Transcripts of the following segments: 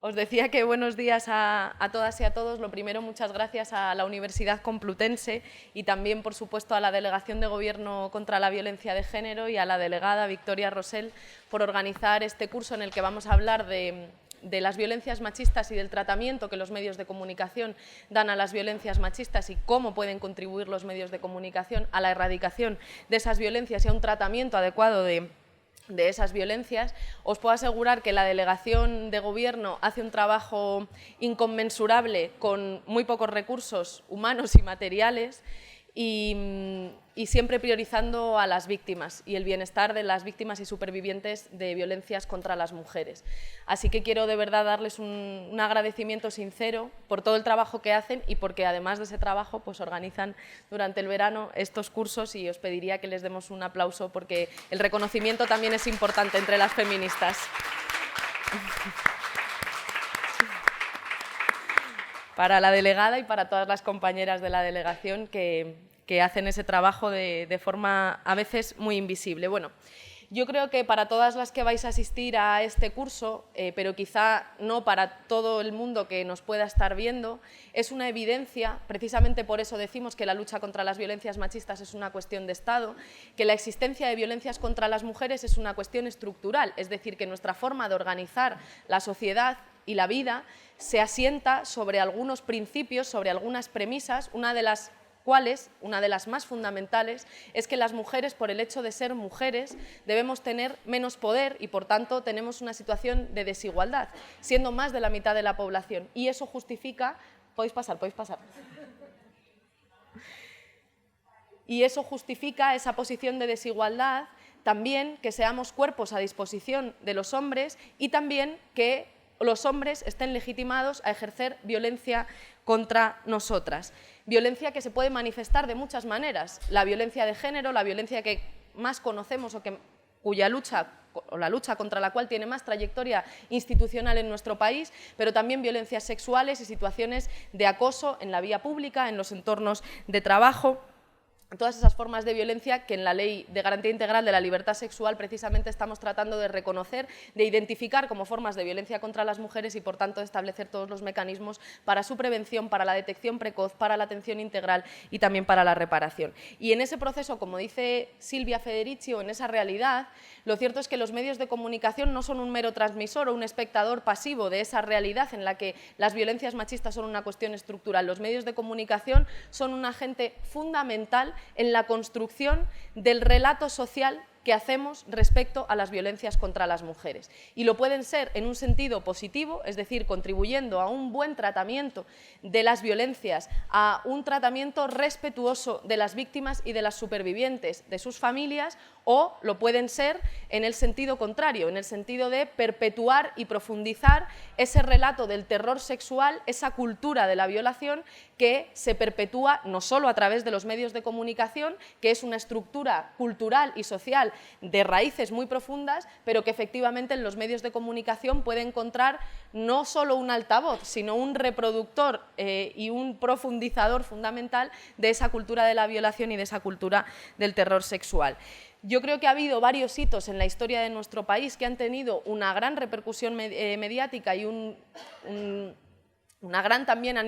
Os decía que buenos días a todas y a todos. Lo primero, muchas gracias a la Universidad Complutense y también, por supuesto, a la Delegación de Gobierno contra la Violencia de Género y a la delegada Victoria Rosell por organizar este curso en el que vamos a hablar de las violencias machistas y del tratamiento que los medios de comunicación dan a las violencias machistas y cómo pueden contribuir los medios de comunicación a la erradicación de esas violencias y a un tratamiento adecuado de esas violencias. Os puedo asegurar que la Delegación de Gobierno hace un trabajo inconmensurable con muy pocos recursos humanos y materiales y siempre priorizando a las víctimas y el bienestar de las víctimas y supervivientes de violencias contra las mujeres. Así que quiero de verdad darles un agradecimiento sincero por todo el trabajo que hacen y porque además de ese trabajo pues organizan durante el verano estos cursos, y os pediría que les demos un aplauso porque el reconocimiento también es importante entre las feministas. Para la delegada y para todas las compañeras de la delegación que hacen ese trabajo de forma a veces muy invisible. Bueno, yo creo que para todas las que vais a asistir a este curso, pero quizá no para todo el mundo que nos pueda estar viendo, es una evidencia, precisamente por eso decimos que la lucha contra las violencias machistas es una cuestión de Estado, que la existencia de violencias contra las mujeres es una cuestión estructural, es decir, que nuestra forma de organizar la sociedad y la vida se asienta sobre algunos principios, sobre algunas premisas, una de las cuales, una de las más fundamentales, es que las mujeres, por el hecho de ser mujeres, debemos tener menos poder y, por tanto, tenemos una situación de desigualdad, siendo más de la mitad de la población. Y eso justifica... Podéis pasar. Y eso justifica esa posición de desigualdad, también que seamos cuerpos a disposición de los hombres y también que los hombres estén legitimados a ejercer violencia contra nosotras. Violencia que se puede manifestar de muchas maneras. La violencia de género, la violencia que más conocemos cuya lucha, o la lucha contra la cual tiene más trayectoria institucional en nuestro país, pero también violencias sexuales y situaciones de acoso en la vía pública, en los entornos de trabajo. Todas esas formas de violencia que en la Ley de Garantía Integral de la Libertad Sexual precisamente estamos tratando de reconocer, de identificar como formas de violencia contra las mujeres y, por tanto, de establecer todos los mecanismos para su prevención, para la detección precoz, para la atención integral y también para la reparación. Y en ese proceso, como dice Silvia Federici, o en esa realidad, lo cierto es que los medios de comunicación no son un mero transmisor o un espectador pasivo de esa realidad en la que las violencias machistas son una cuestión estructural. Los medios de comunicación son un agente fundamental en la construcción del relato social que hacemos respecto a las violencias contra las mujeres. Y lo pueden ser en un sentido positivo, es decir, contribuyendo a un buen tratamiento de las violencias, a un tratamiento respetuoso de las víctimas y de las supervivientes, de sus familias, o lo pueden ser en el sentido contrario, en el sentido de perpetuar y profundizar ese relato del terror sexual, esa cultura de la violación que se perpetúa no solo a través de los medios de comunicación, que es una estructura cultural y social de raíces muy profundas, pero que efectivamente en los medios de comunicación puede encontrar no solo un altavoz, sino un reproductor y un profundizador fundamental de esa cultura de la violación y de esa cultura del terror sexual. Yo creo que ha habido varios hitos en la historia de nuestro país que han tenido una gran repercusión mediática y han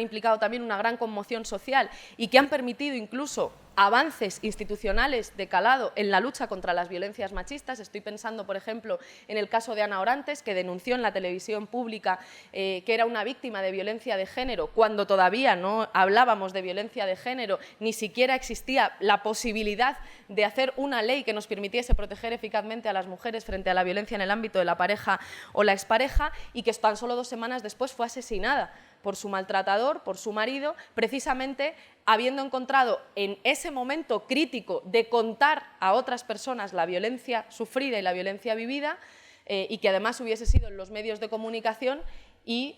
implicado también una gran conmoción social y que han permitido incluso avances institucionales de calado en la lucha contra las violencias machistas. Estoy pensando, por ejemplo, en el caso de Ana Orantes, que denunció en la televisión pública que era una víctima de violencia de género, cuando todavía no hablábamos de violencia de género, ni siquiera existía la posibilidad de hacer una ley que nos permitiese proteger eficazmente a las mujeres frente a la violencia en el ámbito de la pareja o la expareja, y que tan solo 2 semanas después fue asesinada por su maltratador, por su marido, precisamente habiendo encontrado en ese momento crítico de contar a otras personas la violencia sufrida y la violencia vivida, y que además hubiese sido en los medios de comunicación, y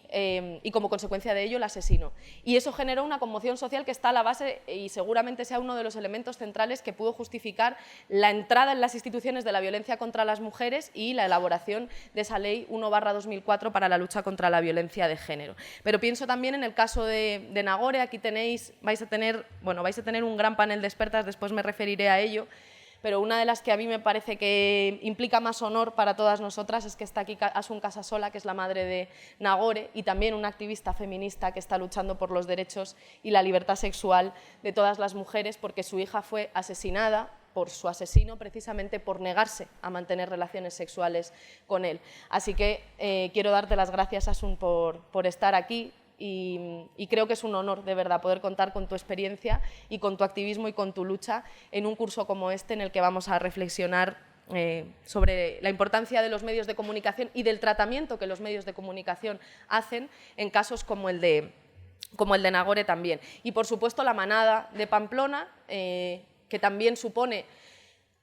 como consecuencia de ello la asesinó. Y eso generó una conmoción social que está a la base y seguramente sea uno de los elementos centrales que pudo justificar la entrada en las instituciones de la violencia contra las mujeres y la elaboración de esa Ley 1/2004 para la lucha contra la violencia de género. Pero pienso también en el caso de Nagore. Aquí vais a tener un gran panel de expertas, después me referiré a ello, pero una de las que a mí me parece que implica más honor para todas nosotras es que está aquí Asun Casasola, que es la madre de Nagore, y también una activista feminista que está luchando por los derechos y la libertad sexual de todas las mujeres, porque su hija fue asesinada por su asesino precisamente por negarse a mantener relaciones sexuales con él. Así que quiero darte las gracias, Asun, por estar aquí. Y creo que es un honor, de verdad, poder contar con tu experiencia y con tu activismo y con tu lucha en un curso como este, en el que vamos a reflexionar sobre la importancia de los medios de comunicación y del tratamiento que los medios de comunicación hacen en casos como el de Nagore también. Y, por supuesto, la Manada de Pamplona, que también supone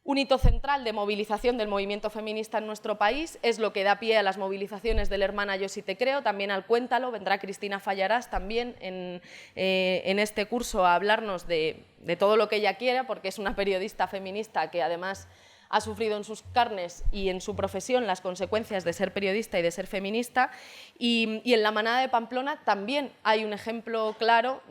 un hito central de movilización del movimiento feminista en nuestro país, es lo que da pie a las movilizaciones del Hermana Yo Sí Te Creo, también al Cuéntalo. Vendrá Cristina Fallarás también en este curso a hablarnos de todo lo que ella quiera, porque es una periodista feminista que además ha sufrido en sus carnes y en su profesión las consecuencias de ser periodista y de ser feminista. Y en la Manada de Pamplona también hay un ejemplo claro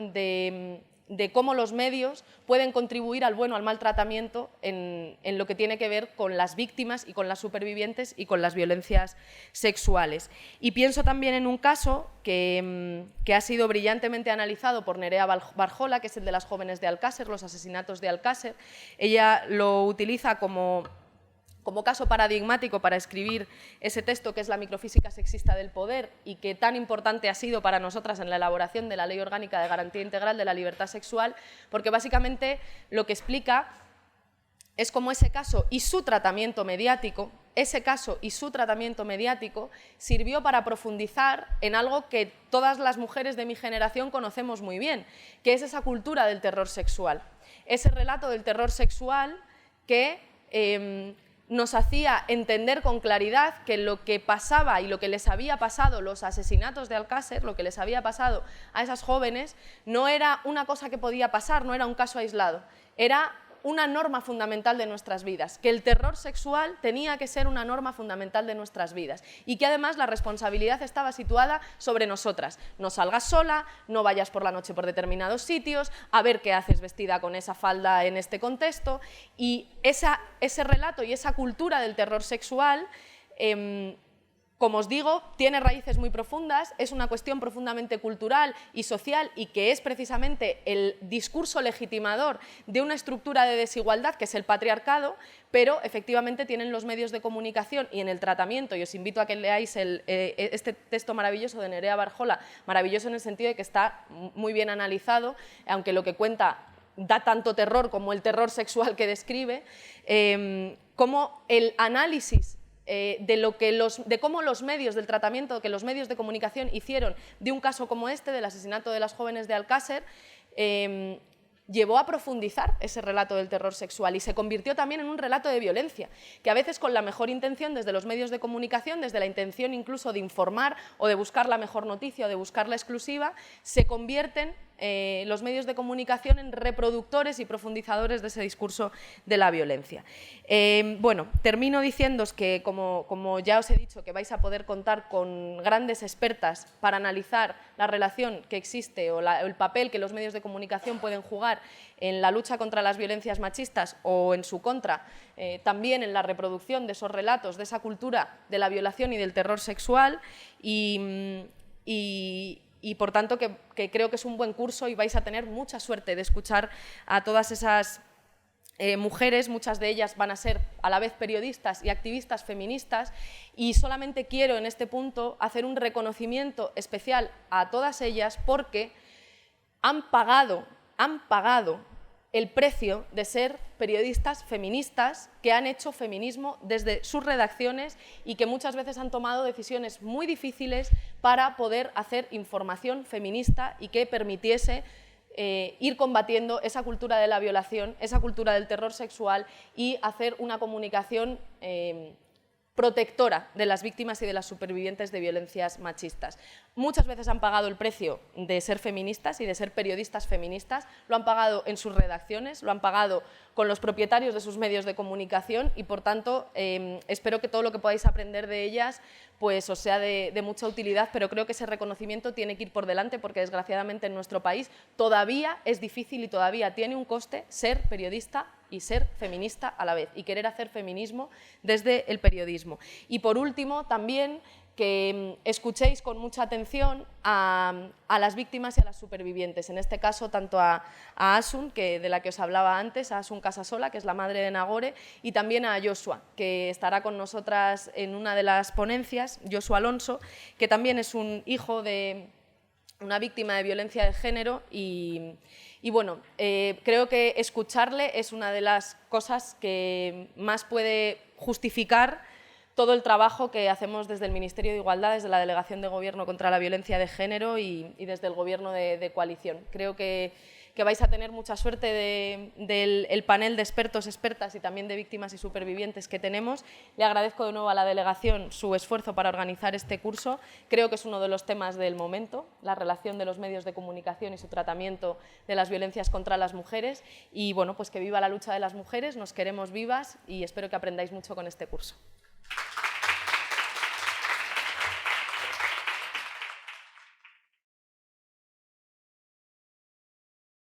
de cómo los medios pueden contribuir al buen o al mal tratamiento en lo que tiene que ver con las víctimas y con las supervivientes y con las violencias sexuales. Y pienso también en un caso que ha sido brillantemente analizado por Nerea Barjola, que es el de las jóvenes de Alcácer, los asesinatos de Alcácer. Ella lo utiliza como caso paradigmático para escribir ese texto que es La microfísica sexista del poder y que tan importante ha sido para nosotras en la elaboración de la Ley Orgánica de Garantía Integral de la Libertad Sexual, porque básicamente lo que explica es cómo ese caso y su tratamiento mediático, sirvió para profundizar en algo que todas las mujeres de mi generación conocemos muy bien, que es esa cultura del terror sexual, ese relato del terror sexual que nos hacía entender con claridad que lo que pasaba y lo que les había pasado, los asesinatos de Alcácer, lo que les había pasado a esas jóvenes, no era una cosa que podía pasar, no era un caso aislado, era una norma fundamental de nuestras vidas, que el terror sexual tenía que ser una norma fundamental de nuestras vidas y que además la responsabilidad estaba situada sobre nosotras. No salgas sola, no vayas por la noche por determinados sitios, a ver qué haces vestida con esa falda en este contexto. Y ese relato y esa cultura del terror sexual, como os digo, tiene raíces muy profundas, es una cuestión profundamente cultural y social y que es precisamente el discurso legitimador de una estructura de desigualdad que es el patriarcado, pero efectivamente tienen los medios de comunicación y en el tratamiento, y os invito a que leáis este texto maravilloso de Nerea Barjola, maravilloso en el sentido de que está muy bien analizado, aunque lo que cuenta da tanto terror como el terror sexual que describe, como el análisis de cómo los medios del tratamiento que los medios de comunicación hicieron de un caso como este, del asesinato de las jóvenes de Alcácer, llevó a profundizar ese relato del terror sexual y se convirtió también en un relato de violencia, que a veces con la mejor intención desde los medios de comunicación, desde la intención incluso de informar o de buscar la mejor noticia o de buscar la exclusiva, se convierten los medios de comunicación en reproductores y profundizadores de ese discurso de la violencia. Bueno, termino diciéndoos que, como ya os he dicho, que vais a poder contar con grandes expertas para analizar la relación que existe o el papel que los medios de comunicación pueden jugar en la lucha contra las violencias machistas o en su contra, también en la reproducción de esos relatos, de esa cultura de la violación y del terror sexual y por tanto que creo que es un buen curso y vais a tener mucha suerte de escuchar a todas esas mujeres. Muchas de ellas van a ser a la vez periodistas y activistas feministas y solamente quiero en este punto hacer un reconocimiento especial a todas ellas porque han pagado el precio de ser periodistas feministas que han hecho feminismo desde sus redacciones y que muchas veces han tomado decisiones muy difíciles para poder hacer información feminista y que permitiese ir combatiendo esa cultura de la violación, esa cultura del terror sexual y hacer una comunicación protectora de las víctimas y de las supervivientes de violencias machistas. Muchas veces han pagado el precio de ser feministas y de ser periodistas feministas, lo han pagado en sus redacciones, lo han pagado con los propietarios de sus medios de comunicación y, por tanto, espero que todo lo que podáis aprender de ellas pues os sea de mucha utilidad, pero creo que ese reconocimiento tiene que ir por delante porque desgraciadamente en nuestro país todavía es difícil y todavía tiene un coste ser periodista y ser feminista a la vez y querer hacer feminismo desde el periodismo. Y por último, también que escuchéis con mucha atención a las víctimas y a las supervivientes, en este caso tanto a Asun, de la que os hablaba antes, a Asun Casasola, que es la madre de Nagore, y también a Joshua, que estará con nosotras en una de las ponencias, Joshua Alonso, que también es un hijo de una víctima de violencia de género y bueno, creo que escucharle es una de las cosas que más puede justificar todo el trabajo que hacemos desde el Ministerio de Igualdad, desde la Delegación de Gobierno contra la Violencia de Género y desde el Gobierno de coalición. Creo que vais a tener mucha suerte del panel de expertos, expertas y también de víctimas y supervivientes que tenemos. Le agradezco de nuevo a la delegación su esfuerzo para organizar este curso. Creo que es uno de los temas del momento, la relación de los medios de comunicación y su tratamiento de las violencias contra las mujeres. Y bueno, pues que viva la lucha de las mujeres, nos queremos vivas y espero que aprendáis mucho con este curso.